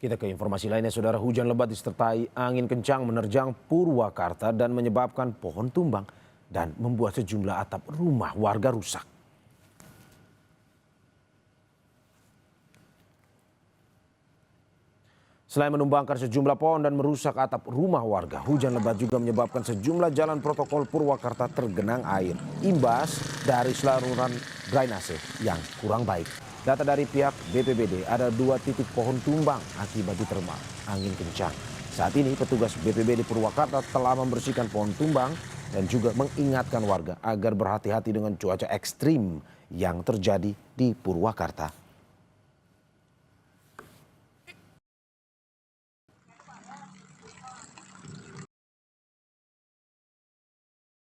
Kita ke informasi lainnya, saudara. Hujan lebat disertai angin kencang menerjang Purwakarta dan menyebabkan pohon tumbang dan membuat sejumlah atap rumah warga rusak. Selain menumbangkan sejumlah pohon dan merusak atap rumah warga, hujan lebat juga menyebabkan sejumlah jalan protokol Purwakarta tergenang air, imbas dari saluran drainase yang kurang baik. Data dari pihak BPBD, ada 2 titik pohon tumbang akibat diterpa angin kencang. Saat ini petugas BPBD Purwakarta telah membersihkan pohon tumbang dan juga mengingatkan warga agar berhati-hati dengan cuaca ekstrim yang terjadi di Purwakarta.